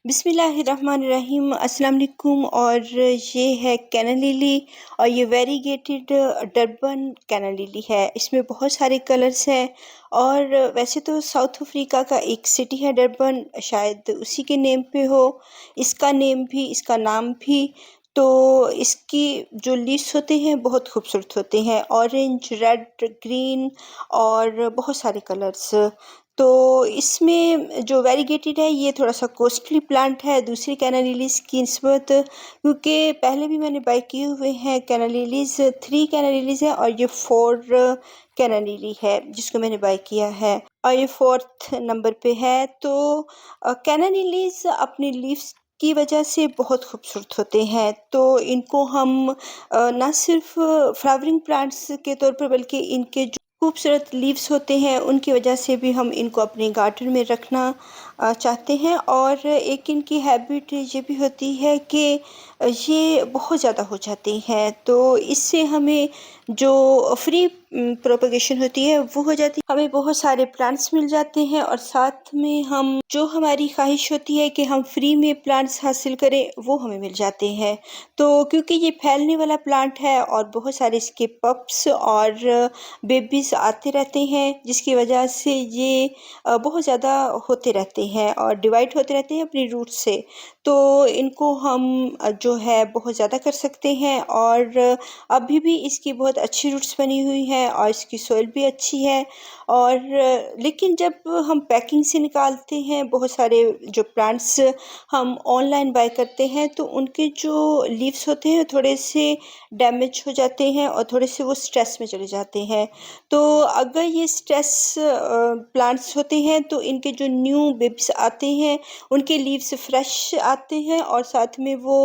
बिस्मिल्लाहिर्रहमानिर्रहीम अस्सलाम वालेकुम। और ये है कैना लिली और ये वेरीगेटेड डरबन कैना लिली है। इसमें बहुत सारे कलर्स हैं और वैसे तो साउथ अफ्रीका का एक सिटी है डरबन, शायद उसी के नेम पे हो इसका नेम भी, इसका नाम भी। तो इसकी जो लीव्स होते हैं बहुत खूबसूरत होते हैं, ऑरेंज, रेड, ग्रीन और बहुत सारे कलर्स। तो इसमें जो वेरीगेटेड है ये थोड़ा सा कॉस्टली प्लांट है दूसरी कैना लिलीज़ की निस्बत, क्योंकि पहले भी मैंने बाय किए हुए हैं कैना लिलीज़। 3 कैना लिलीज़ है और ये 4 कैना लिली है जिसको मैंने बाय किया है और ये 4th नंबर पे है। तो कैना लिलीज़ अपनी लीव्स की वजह से बहुत खूबसूरत होते हैं। तो इनको हम ना सिर्फ फ्लावरिंग प्लांट्स के तौर पर बल्कि इनके जो खूबसूरत लीव्स होते हैं उनकी वजह से भी हम इनको अपने गार्डन में रखना चाहते हैं। और एक इनकी हैबिट ये भी होती है कि ये बहुत ज़्यादा हो जाते हैं, तो इससे हमें जो फ्री प्रोपगेशन होती है वो हो जाती है, हमें बहुत सारे प्लांट्स मिल जाते हैं और साथ में हम जो हमारी ख्वाहिश होती है कि हम फ्री में प्लांट्स हासिल करें वो हमें मिल जाते हैं। तो क्योंकि ये फैलने वाला प्लांट है और बहुत सारे इसके पप्स और बेबीज़ आते रहते हैं जिसकी वजह से ये बहुत ज़्यादा होते रहते हैं और डिवाइड होते रहते हैं अपनी रूट से। तो इनको हम जो है बहुत ज़्यादा कर सकते हैं और अभी भी इसकी बहुत अच्छी रूट्स बनी हुई हैं और इसकी सॉइल भी अच्छी है। और लेकिन जब हम पैकिंग से निकालते हैं बहुत सारे जो प्लांट्स हम ऑनलाइन बाय करते हैं तो उनके जो लीव्स होते हैं थोड़े से डैमेज हो जाते हैं और थोड़े से वो स्ट्रेस में चले जाते हैं। तो अगर ये स्ट्रेस प्लांट्स होते हैं तो इनके जो न्यू बेबीज आते हैं उनके लीव्स फ्रेश आते हैं और साथ में वो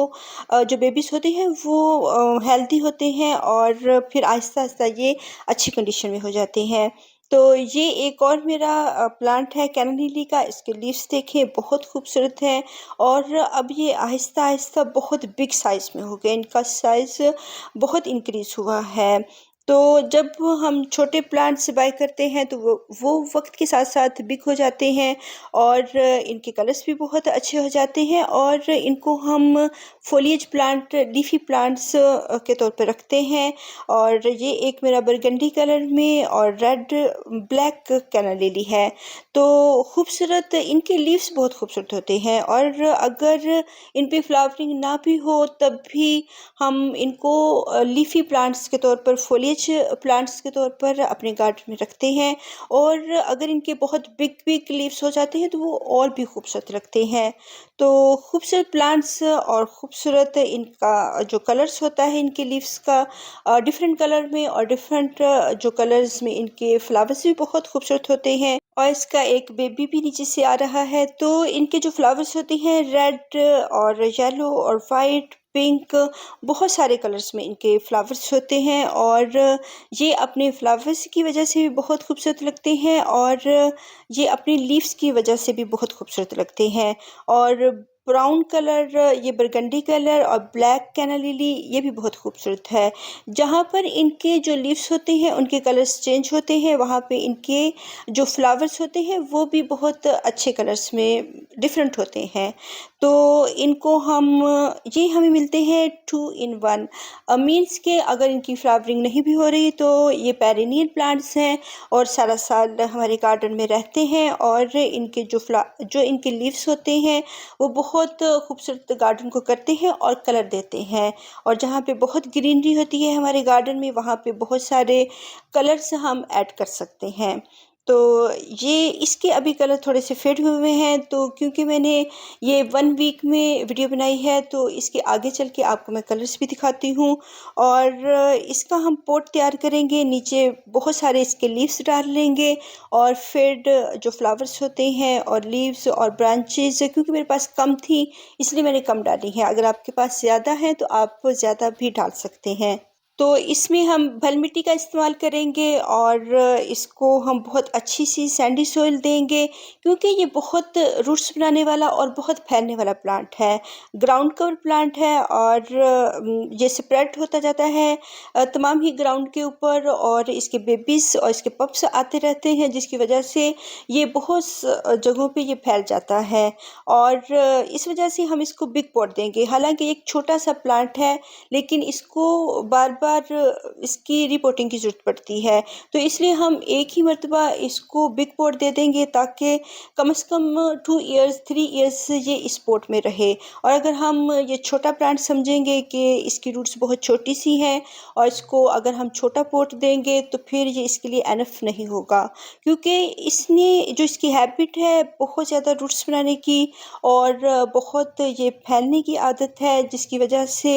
जो बेबीज होते हैं वो हेल्दी होते हैं और फिर आहिस्ता आहिस्ता ये अच्छी कंडीशन में हो जाते हैं। तो ये एक और मेरा प्लांट है कैना लिली का, इसके लीव्स देखें बहुत खूबसूरत हैं और अब ये आहिस्ता आहिस्ता बहुत बिग साइज़ में हो गए, इनका साइज़ बहुत इंक्रीज़ हुआ है। तो जब हम छोटे प्लांट्स बाय करते हैं तो वो वक्त के साथ साथ बिग हो जाते हैं और इनके कलर्स भी बहुत अच्छे हो जाते हैं और इनको हम फोलिएज प्लांट, लीफी प्लांट्स के तौर पर रखते हैं। और ये एक मेरा बरगंडी कलर में और रेड ब्लैक कैना लिली है। तो खूबसूरत इनके लीव्स बहुत खूबसूरत होते हैं और अगर इन पे फ्लावरिंग ना भी हो तब भी हम इनको लीफी प्लांट्स के तौर पर, फोलिएज प्लांट्स के तौर पर अपने गार्डन में रखते हैं। और अगर इनके बहुत बिग बिग लीव्स हो जाते हैं तो वो और भी खूबसूरत लगते हैं। तो खूबसूरत प्लांट्स और खूबसूरत इनका जो कलर्स होता है इनके लीव्स का डिफरेंट कलर में और डिफरेंट जो कलर्स में इनके फ्लावर्स भी बहुत खूबसूरत होते हैं और इसका एक बेबी भी नीचे से आ रहा है। तो इनके जो फ्लावर्स होते हैं रेड और येलो और वाइट, पिंक, बहुत सारे कलर्स में इनके फ्लावर्स होते हैं और ये अपने फ्लावर्स की वजह से भी बहुत खूबसूरत लगते हैं और ये अपनी लीव्स की वजह से भी बहुत खूबसूरत लगते हैं। और ब्राउन कलर, ये बरगंडी कलर और ब्लैक कैना लिली ये भी बहुत खूबसूरत है। जहाँ पर इनके जो लीव्स होते हैं उनके कलर्स चेंज होते हैं वहाँ पे इनके जो फ्लावर्स होते हैं वो भी बहुत अच्छे कलर्स में डिफरेंट होते हैं। तो इनको हम ये हमें मिलते हैं 2 in 1, मीन्स के अगर इनकी फ्लावरिंग नहीं भी हो रही तो ये पेरिनियल प्लांट्स हैं और सारा साल हमारे गार्डन में रहते हैं और इनके जो इनके लीव्स होते हैं वो बहुत खूबसूरत गार्डन को करते हैं और कलर देते हैं। और जहाँ पे बहुत ग्रीनरी होती है हमारे गार्डन में वहाँ पे बहुत सारे कलर्स हम ऐड कर सकते हैं। तो ये इसके अभी कलर थोड़े से फेड हुए हैं, तो क्योंकि मैंने ये 1 वीक में वीडियो बनाई है तो इसके आगे चल के आपको मैं कलर्स भी दिखाती हूँ। और इसका हम पॉट तैयार करेंगे, नीचे बहुत सारे इसके लीव्स डाल लेंगे और फेड जो फ्लावर्स होते हैं और लीव्स और ब्रांचेस, क्योंकि मेरे पास कम थी इसलिए मैंने कम डाली है, अगर आपके पास ज़्यादा है तो आप ज़्यादा भी डाल सकते हैं। तो इसमें हम बल मिट्टी का इस्तेमाल करेंगे और इसको हम बहुत अच्छी सी सैंडी सॉइल देंगे, क्योंकि ये बहुत रूट्स बनाने वाला और बहुत फैलने वाला प्लांट है। ग्राउंड कवर प्लांट है और ये स्प्रेड होता जाता है तमाम ही ग्राउंड के ऊपर, और इसके बेबीज़ और इसके पप्स आते रहते हैं, जिसकी वजह से ये बहुत जगहों पे ये फैल जाता है और इस वजह से हम इसको बिग पॉट देंगे। हालाँकि एक छोटा-सा प्लांट है, लेकिन इसको बार-बार इसकी रिपोर्टिंग की ज़रूरत पड़ती है। तो इसलिए हम एक ही मर्तबा इसको बिग पॉट दे देंगे, ताकि कम से कम 2 ईयर्स 3 ईयर्स ये इस पॉट में रहे। और अगर हम ये छोटा प्लांट समझेंगे कि इसकी रूट्स बहुत छोटी-सी हैं और इसको अगर हम छोटा पॉट देंगे तो फिर ये इसके लिए इनफ नहीं होगा, क्योंकि इसने जो इसकी हैबिट है बहुत ज़्यादा रूट्स बनाने की और बहुत ये फैलने की आदत है, जिसकी वजह से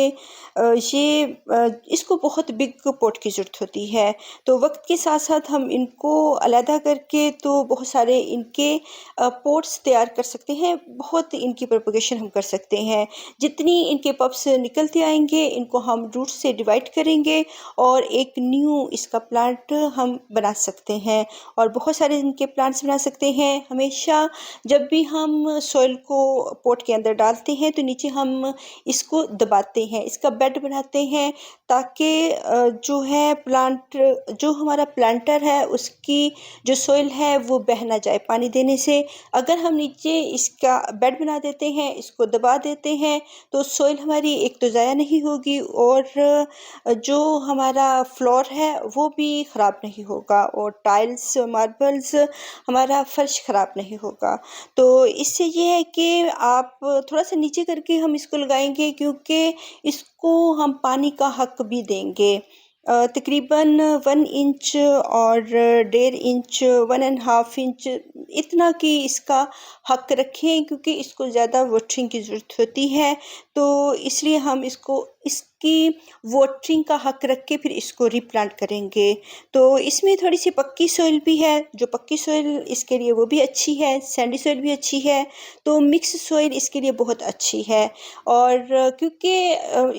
इसको बहुत बिग पॉट की ज़रूरत होती है। तो वक्त के साथ साथ हम इनको अलहदा करके तो बहुत सारे इनके पॉट्स तैयार कर सकते हैं, बहुत इनकी प्रोपगेशन हम कर सकते हैं। जितनी इनके पप्स निकलते आएंगे, इनको हम रूट से डिवाइड करेंगे और एक न्यू इसका प्लांट हम बना सकते हैं और बहुत सारे इनके प्लांट्स बना सकते हैं। हमेशा जब भी हम सॉइल को पॉट के अंदर डालते हैं तो नीचे हम इसको दबाते हैं, इसका बेड बनाते हैं, ताकि जो है प्लांट जो हमारा प्लांटर है उसकी जो सॉइल है वो बह ना जाए पानी देने से। अगर हम नीचे इसका बेड बना देते हैं, इसको दबा देते हैं, तो सॉइल हमारी एक तो ज़ाया नहीं होगी और जो हमारा फ्लोर है वो भी ख़राब नहीं होगा और टाइल्स मार्बल्स हमारा फर्श ख़राब नहीं होगा। तो इससे ये है कि आप थोड़ा सा नीचे करके हम इसको लगाएंगे, क्योंकि इसको हम पानी का हक भी देंगे। तकरीबन 1 इंच और 1.5 इंच 1.5 इंच इतना कि इसका हक रखें, क्योंकि इसको ज़्यादा वाटरिंग की ज़रूरत होती है। तो इसलिए हम इसकी वाटरिंग का हक रख के फिर इसको रिप्लांट करेंगे। तो इसमें थोड़ी सी पक्की सॉइल भी है, जो पक्की सॉइल इसके लिए वो भी अच्छी है, सैंडी सॉइल भी अच्छी है, तो मिक्स सॉइल इसके लिए बहुत अच्छी है। और क्योंकि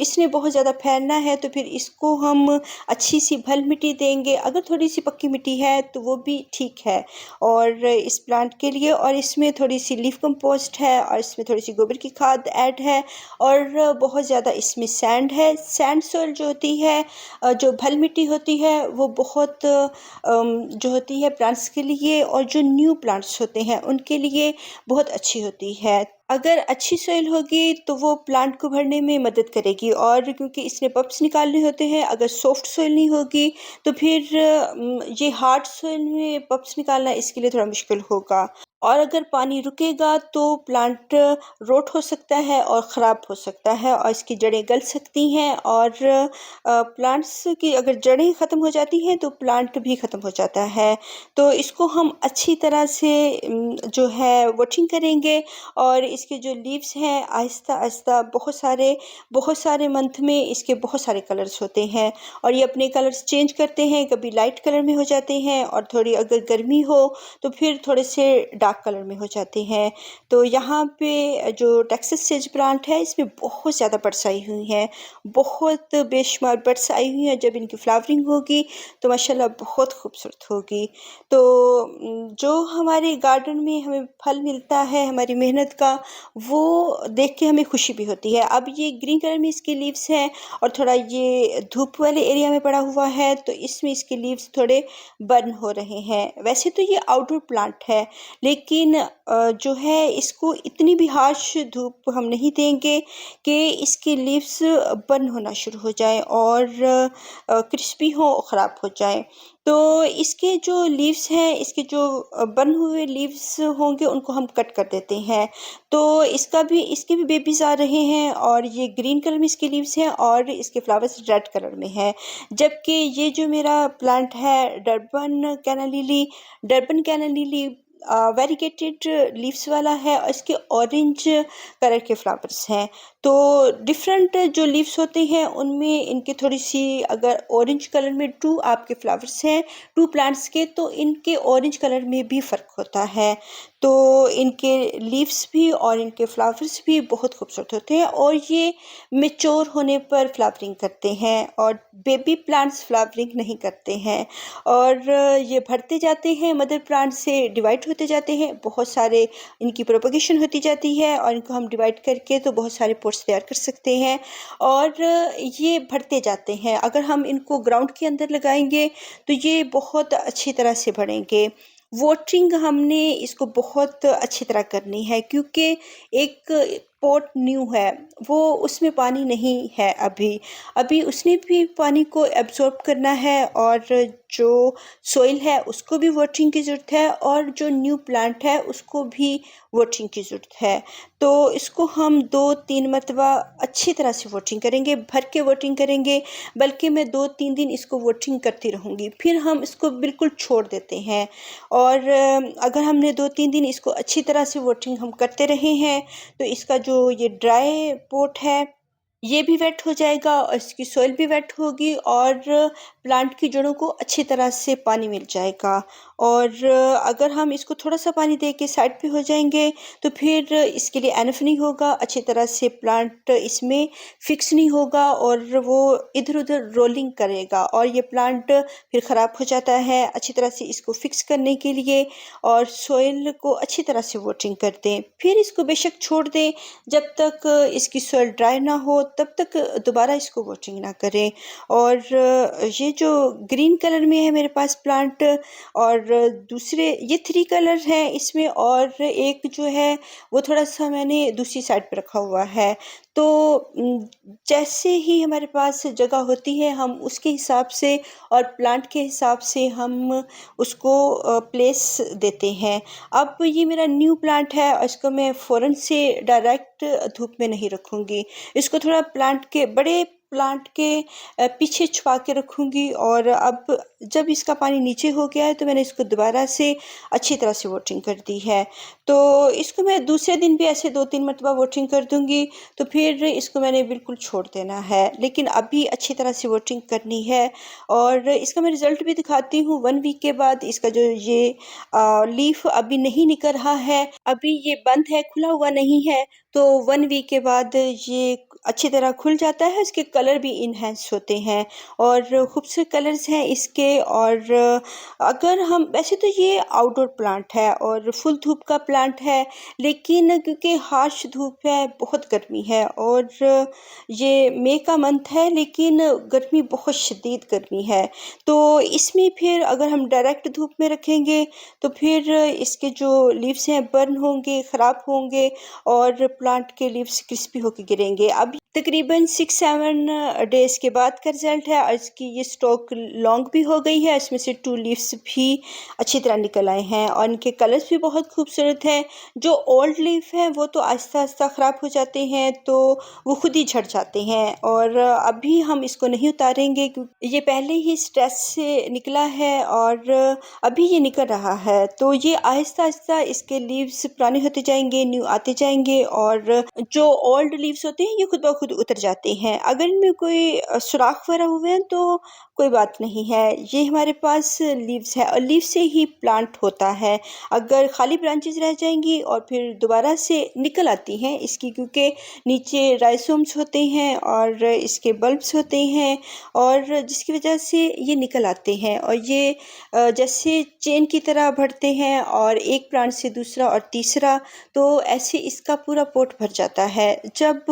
इसने बहुत ज़्यादा फैलना है तो फिर इसको हम अच्छी सी भल मिट्टी देंगे। अगर थोड़ी सी पक्की मिट्टी है तो वो भी ठीक है और इस प्लांट के लिए, और इसमें थोड़ी सी लीफ कंपोस्ट है और इसमें थोड़ी सी गोबर की खाद ऐड है और बहुत ज़्यादा इसमें सैंड है। सैंड सॉइल जो होती है, जो भल मिट्टी होती है, वो बहुत जो होती है प्लांट्स के लिए और जो न्यू प्लांट्स होते हैं उनके लिए बहुत अच्छी होती है। अगर अच्छी सॉइल होगी तो वो प्लांट को भरने में मदद करेगी, और क्योंकि इसने पप्स निकालने होते हैं, अगर सॉफ्ट सॉइल नहीं होगी तो फिर ये हार्ड सॉइल में पप्स निकालना इसके लिए थोड़ा मुश्किल होगा। और अगर पानी रुकेगा तो प्लांट रोट हो सकता है और ख़राब हो सकता है और इसकी जड़ें गल सकती हैं, और प्लांट्स की अगर जड़ें ख़त्म हो जाती हैं तो प्लांट भी ख़त्म हो जाता है। तो इसको हम अच्छी तरह से जो है वाटरिंग करेंगे और इसके जो लीव्स हैं आहिस्ता आहिस्ता बहुत सारे मंथ में इसके बहुत सारे कलर्स होते हैं और ये अपने कलर्स चेंज करते हैं। कभी लाइट कलर में हो जाते हैं और थोड़ी अगर गर्मी हो तो फिर थोड़े से डार्क कलर में हो जाते हैं। तो यहाँ पे जो टेक्सास सेज प्लांट है इसमें बहुत ज़्यादा बड्स आई हुई हैं, बहुत बेशुमार बड्स आई हुई हैं। जब इनकी फ्लावरिंग होगी तो माशाल्लाह बहुत खूबसूरत होगी। तो जो हमारे गार्डन में हमें फल मिलता है हमारी मेहनत का, वो देख के हमें खुशी भी होती है। अब ये ग्रीन कलर में इसके लीव्स हैं और थोड़ा ये धूप वाले एरिया में पड़ा हुआ है, तो इसमें इसके लीव्स थोड़े बर्न हो रहे हैं। वैसे तो ये आउटडोर प्लांट है, लेकिन जो है इसको इतनी भी हार्श धूप हम नहीं देंगे कि इसके लीव्स बर्न होना शुरू हो जाए और क्रिस्पी हो, ख़राब हो जाए। तो इसके जो लीव्स हैं, इसके जो बर्न हुए लीव्स होंगे उनको हम कट कर देते हैं। तो इसके भी बेबीज़ आ रहे हैं और ये ग्रीन कलर में इसके लीव्स हैं और इसके फ्लावर्स रेड कलर में हैं। जबकि ये जो मेरा प्लांट है डर्बन कैना लिली वेरीगेटेड लीव्स वाला है और इसके ऑरेंज कलर के फ्लावर्स हैं। तो डिफरेंट जो लीव्स होते हैं उनमें इनके थोड़ी सी, अगर ऑरेंज कलर में 2 आपके फ्लावर्स हैं 2 प्लांट्स के, तो इनके ऑरेंज कलर में भी फ़र्क होता है। तो इनके लीव्स भी और इनके फ्लावर्स भी बहुत खूबसूरत होते हैं और ये मैच्योर होने पर फ्लावरिंग करते हैं और बेबी प्लांट्स फ्लावरिंग नहीं करते हैं। और ये बढ़ते जाते हैं, मदर प्लांट से डिवाइड होते जाते हैं, बहुत सारे इनकी प्रोपगेशन होती जाती है और इनको हम डिवाइड करके तो बहुत सारे पोट्स तैयार कर सकते हैं और ये बढ़ते जाते हैं। अगर हम इनको ग्राउंड के अंदर लगाएंगे तो ये बहुत अच्छी तरह से बढ़ेंगे। वाटरिंग हमने इसको बहुत अच्छी तरह करनी है क्योंकि एक पॉट न्यू है, वो उसमें पानी नहीं है अभी। अभी उसने भी पानी को एब्जॉर्ब करना है और जो सॉइल है उसको भी वाटरिंग की ज़रूरत है और जो न्यू प्लांट है उसको भी वाटरिंग की ज़रूरत है। तो इसको हम 2-3 मरतबा अच्छी तरह से वाटरिंग करेंगे, भर के वाटरिंग करेंगे, बल्कि मैं 2-3 दिन इसको वाटरिंग करती रहूँगी, फिर हम इसको बिल्कुल छोड़ देते हैं। और अगर हमने 2-3 दिन इसको अच्छी तरह से वाटरिंग हम करते रहे हैं तो इसका जो ये ड्राई पॉट है ये भी वेट हो जाएगा और इसकी सॉइल भी वेट होगी और प्लांट की जड़ों को अच्छी तरह से पानी मिल जाएगा। और अगर हम इसको थोड़ा सा पानी दे के साइड पे हो जाएंगे तो फिर इसके लिए एनफ नहीं होगा, अच्छी तरह से प्लांट इसमें फिक्स नहीं होगा और वो इधर उधर रोलिंग करेगा और ये प्लांट फिर ख़राब हो जाता है। अच्छी तरह से इसको फिक्स करने के लिए और सॉइल को अच्छी तरह से वाटरिंग कर दें, फिर इसको बेशक छोड़ दें जब तक इसकी सॉइल ड्राई ना हो, तब तक दोबारा इसको वाटरिंग ना करें। और ये जो ग्रीन कलर में है मेरे पास प्लांट और दूसरे ये 3 कलर हैं इसमें और एक जो है वो थोड़ा सा मैंने दूसरी साइड पे रखा हुआ है। तो जैसे ही हमारे पास जगह होती है हम उसके हिसाब से और प्लांट के हिसाब से हम उसको प्लेस देते हैं। अब ये मेरा न्यू प्लांट है और इसको मैं फ़ौरन से डायरेक्ट धूप में नहीं रखूँगी, इसको थोड़ा प्लांट के बड़े प्लांट के पीछे छुपा के रखूँगी। और अब जब इसका पानी नीचे हो गया है तो मैंने इसको दोबारा से अच्छी तरह से वाटरिंग कर दी है। तो इसको मैं दूसरे दिन भी ऐसे 2-3 मरतबा वाटरिंग कर दूँगी, तो फिर इसको मैंने बिल्कुल छोड़ देना है, लेकिन अभी अच्छी तरह से वाटरिंग करनी है। और इसका मैं रिज़ल्ट भी दिखाती हूँ 1 वीक के बाद। इसका जो ये लीफ अभी नहीं निकल रहा है, अभी ये बंद है, खुला हुआ नहीं है, तो 1 वीक के बाद ये अच्छी तरह खुल जाता है, इसके कलर भी इन्हेंस होते हैं और खूबसूरत कलर्स हैं इसके। और अगर हम वैसे तो ये आउटडोर प्लांट है और फुल धूप का प्लांट है, लेकिन क्योंकि हार्श धूप है, बहुत गर्मी है और ये मई का मंथ है लेकिन गर्मी बहुत शदीद गर्मी है, तो इसमें फिर अगर हम डायरेक्ट धूप में रखेंगे तो फिर इसके जो लीव्स हैं बर्न होंगे, ख़राब होंगे और प्लांट के लीव्स क्रिस्पी होकर गिरेंगे। अब तकरीबन 6-7 डेज़ के बाद का रिज़ल्ट है और इसकी ये स्टॉक लॉन्ग भी हो गई है, इसमें से 2 लीव्स भी अच्छी तरह निकल आए हैं और इनके कलर्स भी बहुत खूबसूरत हैं। जो ओल्ड लीफ हैं वो तो आहिस्ता आहिस्ता ख़राब हो जाते हैं, तो वो खुद ही झड़ जाते हैं और अभी हम इसको नहीं उतारेंगे क्योंकि ये पहले ही स्ट्रेस से निकला है और अभी ये निकल रहा है। तो ये आहिस्ता आहिस्ता इसके लीव्स पुराने होते जाएंगे, न्यू आते जाएंगे और जो ओल्ड लीव्स होते हैं ये खुद ब खुद उतर जाते हैं। अगर इनमें कोई सुराख वगैरह हुए हैं तो कोई बात नहीं है, ये हमारे पास लीव्स है और लीव से ही प्लांट होता है। अगर खाली ब्रांचेस रह जाएंगी और फिर दोबारा से निकल आती हैं इसकी, क्योंकि नीचे राइसोम्स होते हैं और इसके बल्ब्स होते हैं और जिसकी वजह से ये निकल आते हैं और ये जैसे चेन की तरह बढ़ते हैं और एक प्लांट से दूसरा और तीसरा, तो ऐसे इसका पूरा पोट भर जाता है। जब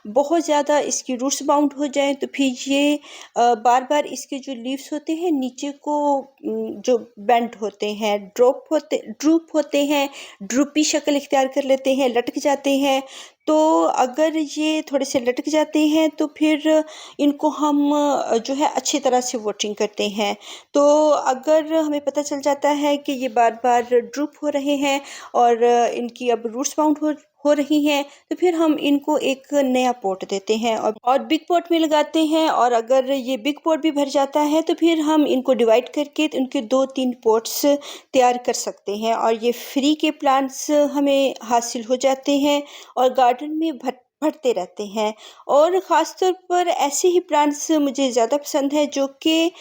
बहुत ज़्यादा इसकी रूट्स बाउंड हो जाएं तो फिर ये बार बार इसके जो लीव्स होते हैं नीचे को जो बेंड होते हैं, ड्रूप होते हैं, ड्रूपी शक्ल इख्तियार कर लेते हैं, लटक जाते हैं। तो अगर ये थोड़े से लटक जाते हैं तो फिर इनको हम जो है अच्छी तरह से वाटरिंग करते हैं। तो अगर हमें पता चल जाता है कि ये बार बार ड्रूप हो रहे हैं और इनकी अब रूट्स बाउंड हो रही हैं, तो फिर हम इनको एक नया पॉट देते हैं और बिग पॉट में लगाते हैं। और अगर ये बिग पॉट भी भर जाता है तो फिर हम इनको डिवाइड करके उनके 2-3 पॉट्स तैयार कर सकते हैं और ये फ्री के प्लांट्स हमें हासिल हो जाते हैं और गार्डन में बढ़ते रहते हैं। और ख़ास तौर पर ऐसे ही प्लांट्स मुझे ज़्यादा पसंद है जो कि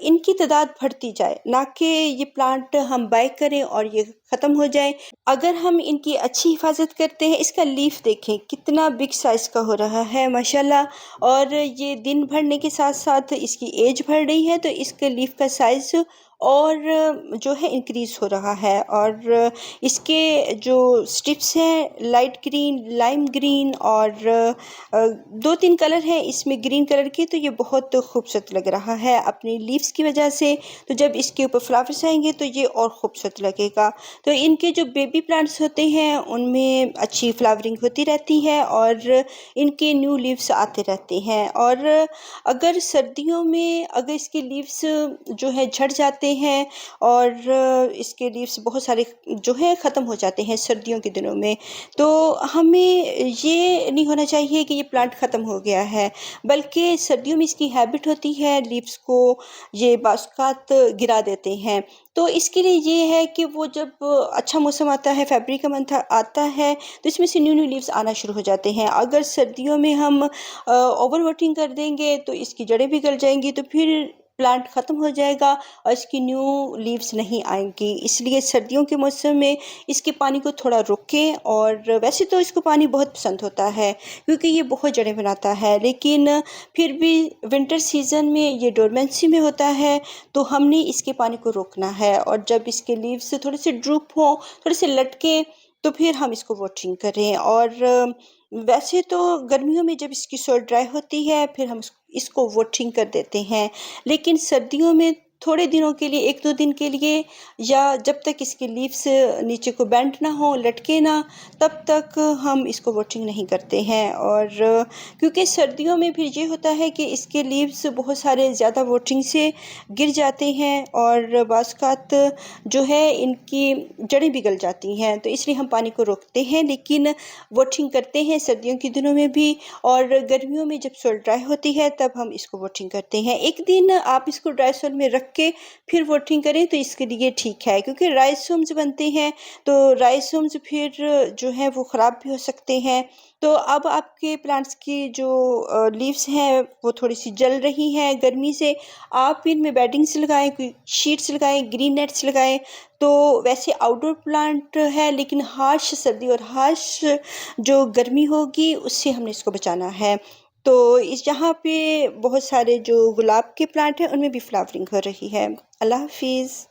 इनकी तादाद बढ़ती जाए, ना कि ये प्लांट हम बाय करें और ये ख़त्म हो जाए। अगर हम इनकी अच्छी हिफाज़त करते हैं, इसका लीफ देखें कितना बिग साइज़ का हो रहा है माशाल्लाह। और ये दिन बढ़ने के साथ-साथ इसकी एज बढ़ रही है, तो इसके लीफ का साइज़ और जो है इंक्रीज़ हो रहा है। और इसके जो स्टिप्स हैं लाइट ग्रीन, लाइम ग्रीन और 2-3 कलर हैं इसमें ग्रीन कलर के, तो ये बहुत खूबसूरत लग रहा है अपनी लीव्स की वजह से। तो जब इसके ऊपर फ्लावर्स आएँगे तो ये और खूबसूरत लगेगा। तो इनके जो बेबी प्लांट्स होते हैं उनमें अच्छी फ्लावरिंग होती रहती है और इनके न्यू लीव्स आते रहते हैं। और अगर सर्दियों में अगर इसके लीव्स जो है झड़ जाते हैं और इसके लीव्स बहुत सारे जो है ख़त्म हो जाते हैं सर्दियों के दिनों में, तो हमें ये नहीं होना चाहिए कि ये प्लांट ख़त्म हो गया है, बल्कि सर्दियों में इसकी हैबिट होती है लीव्स को ये बाज़-औक़ात गिरा देते हैं। तो इसके लिए ये है कि वो जब अच्छा मौसम आता है, फ़रवरी का मंथ आता है, तो इसमें से न्यू-न्यू लीव्स आना शुरू हो जाते हैं। अगर सर्दियों में हम ओवर वाटरिंग कर देंगे तो इसकी जड़ें भी गल जाएँगी, तो फिर प्लांट ख़त्म हो जाएगा और इसकी न्यू लीव्स नहीं आएँगी। इसलिए सर्दियों के मौसम में इसके पानी को थोड़ा रोकें। और वैसे तो इसको पानी बहुत पसंद होता है क्योंकि ये बहुत जड़ें बनाता है, लेकिन फिर भी विंटर सीज़न में ये डोरमेंसी में होता है, तो हमने इसके पानी को रोकना है। और जब इसके लीव्स थोड़े से ड्रूप हों, थोड़े से लटकें, तो फिर हम इसको वाटरिंग करें। और वैसे तो गर्मियों में जब इसकी सॉइल ड्राई होती है फिर हम इसको वाटरिंग कर देते हैं, लेकिन सर्दियों में थोड़े दिनों के लिए 1-2 दिन के लिए या जब तक इसके लीव्स नीचे को बेंड ना हो, लटके ना, तब तक हम इसको वाटरिंग नहीं करते हैं। और क्योंकि सर्दियों में फिर ये होता है कि इसके लीव्स बहुत सारे ज़्यादा वाटरिंग से गिर जाते हैं और बाज़-औक़ात जो है इनकी जड़ें भी गल जाती हैं, तो इसलिए हम पानी को रोकते हैं, लेकिन वाटरिंग करते हैं सर्दियों के दिनों में भी। और गर्मियों में जब सॉइल ड्राई होती है तब हम इसको वाटरिंग करते हैं। एक दिन आप इसको ड्राई सॉइल में रख के फिर वाटरिंग करें तो इसके लिए ठीक है, क्योंकि राइज़ोम्स बनते हैं, तो राइज़ोम्स फिर जो है वो ख़राब भी हो सकते हैं। तो अब आपके प्लांट्स की जो लीव्स हैं वो थोड़ी-सी जल रही हैं गर्मी से, आप इनमें बेडिंग्स लगाएँ, कोई शीट्स लगाएँ, ग्रीन नेट्स लगाएँ। तो वैसे आउटडोर प्लांट है, लेकिन हार्श सर्दी और हार्श जो गर्मी होगी उससे हमने इसको बचाना है। तो इस यहाँ पे बहुत सारे जो गुलाब के प्लांट हैं उनमें भी फ्लावरिंग हो रही है। अल्लाह हाफ़िज़।